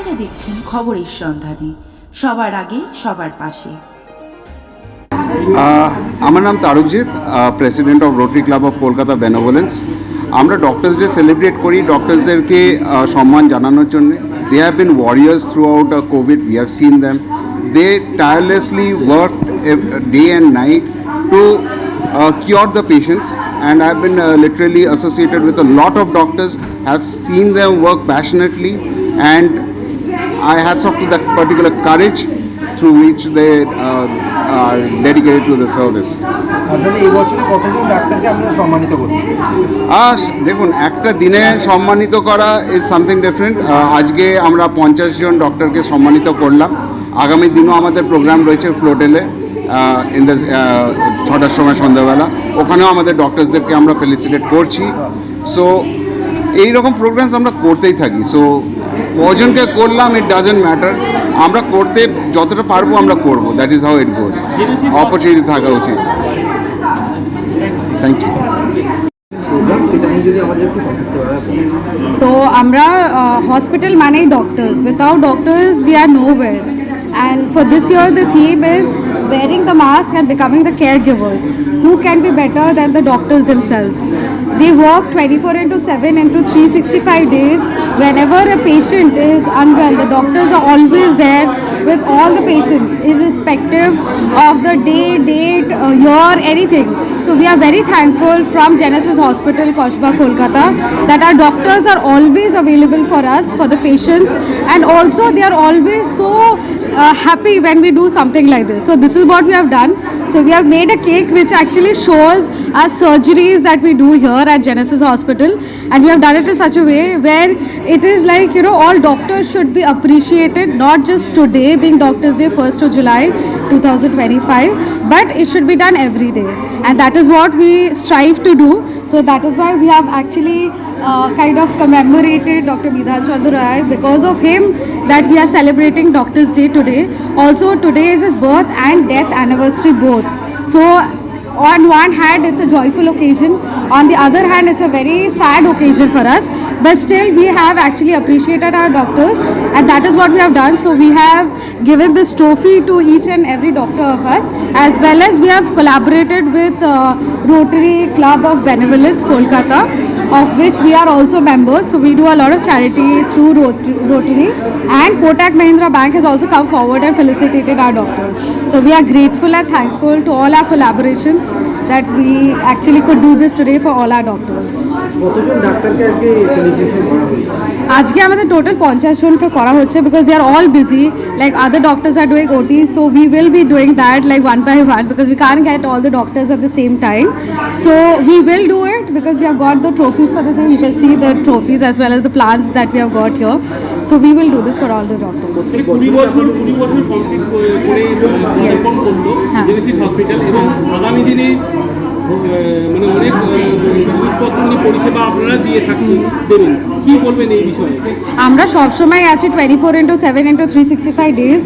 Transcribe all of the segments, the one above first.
আপনারা দেখছেন খবরের সন্ধানে, সবার আগে সবার পাশে। আমার নাম Tarakjit, president of rotary club of Kolkata benevolence. আমরা ডক্টরস ডে সেলিব্রেট করি ডক্টরসদেরকে সম্মান জানানোর জন্য। They have been warriors throughout Covid, we have seen them. They tirelessly work day and night to cure the patients, and I've been literally associated with a lot of doctors, have seen them work passionately, and I hats off to that particular courage through which they are dedicated to the service. দেখুন, একটা দিনে সম্মানিত করা is something different. আজকে আমরা 50 জন ডক্টরকে সম্মানিত করলাম। আগামী দিনও আমাদের প্রোগ্রাম রয়েছে ফ্লোটেলে ইন দ্য 6টার সময় সন্ধ্যাবেলা, ওখানেও আমাদের ডক্টরসদেরকে আমরা ফেলিসিটেট করছি। সো এইরকম প্রোগ্রামস আমরা করতেই থাকি। সো কজনকে করলাম ইট ডাজেন্ট ম্যাটার, আমরা করতে যতটা পারবো আমরা করব, that is how it goes. Opportunity থাকা উচিত। Thank you. তো আমরা হসপিটাল মানেই doctors, without doctors we are nowhere. And for this year the theme is wearing the mask and becoming the caregivers. Who can be better than the doctors themselves? They work 24/7 into 365 days. Whenever a patient is unwell, the doctors are always there with all the patients, irrespective of the day, date, year, anything. So we are very thankful from Genesis Hospital, Koshba, Kolkata, that our doctors are always available for us, for the patients, and also they are always so happy when we do something like this. So this is what we have done. So we have made a cake which actually shows our surgeries that we do here at Genesis Hospital, and we have done it in such a way where it is like, you know, all doctors should be appreciated, not just today being Doctors Day 1st of July 2025, but it should be done every day, and that is what we strive to do. So that is why we have actually kind of commemorated Dr. Bidhan Chandra Rai. Because of him that we are celebrating Doctors Day today. Also today is his birth and death anniversary both. So on one hand it's a joyful occasion, on the other hand it's a very sad occasion for us, but still we have actually appreciated our doctors, and that is what we have done. So we have given this trophy to each and every doctor of us, as well as we have collaborated with Rotary Club of Benevolence, Kolkata, of which we are also members. So we do a lot of charity through Rotary, and Kotak Mahindra Bank has also come forward and felicitated our doctors. So we are grateful and thankful to all our collaborations that we actually could do this today for all our doctors. আজকে আমাদের total 50 জনকে করা হচ্ছে, because they are all busy, like other doctors are doing OT, so we will be doing that like one by one, because we can't get all the doctors at the same time. So we will do it because we have got the trophies for the same. You can see the trophies as well as the plants that we have got here. So we will do this for all the doctors. Yes. মানে অনেক জিনিসপত্র পরিষেবা আপনারা দিয়ে থাকেন, দেবেন, কি বলবেন এই বিষয়ে? আমরা সবসময় আছি 24/7 into 365 days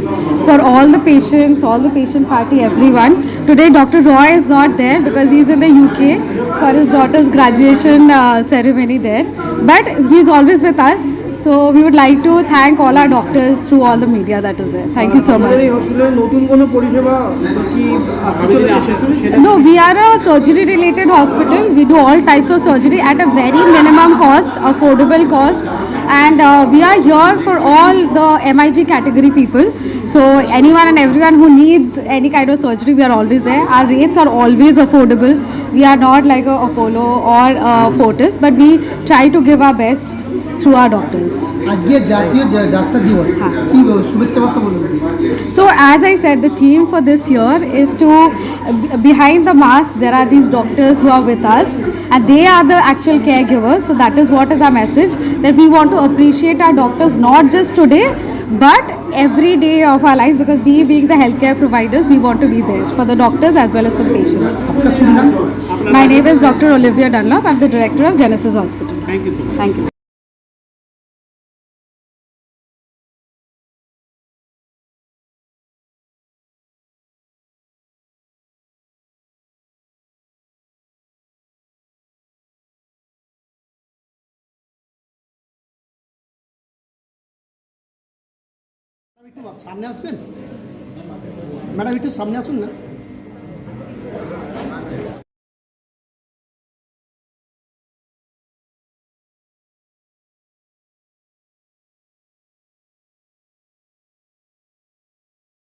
for all the patients, all the patient party, everyone. Today Dr. Roy is not there because he is in the UK for his daughter's graduation ceremony there, but he is always with us. So we would like to thank all our doctors through all the media that is there. Thank you so much. No, we are a surgery related hospital. We do all types of surgery at a very minimum cost, affordable cost, and we are here for all the MIG category people. So anyone and everyone who needs any kind of surgery, we are always there. Our rates are always affordable. We are not like a Apollo or a Fortis, but we try to give our best through our doctors. So as I said, the theme for this year is to, behind the mask there are these doctors who are with us, and they are the actual caregivers. So that is what is our message, that we want to appreciate our doctors not just today but every day of our lives, because we being the healthcare providers, we want to be there for the doctors as well as for the patients. My name is Dr. Olivia Dunlop. I'm the director of Genesis Hospital. Thank you. Thank you. একটু সামনে আসবেন madam, একটু সামনে আসুন না।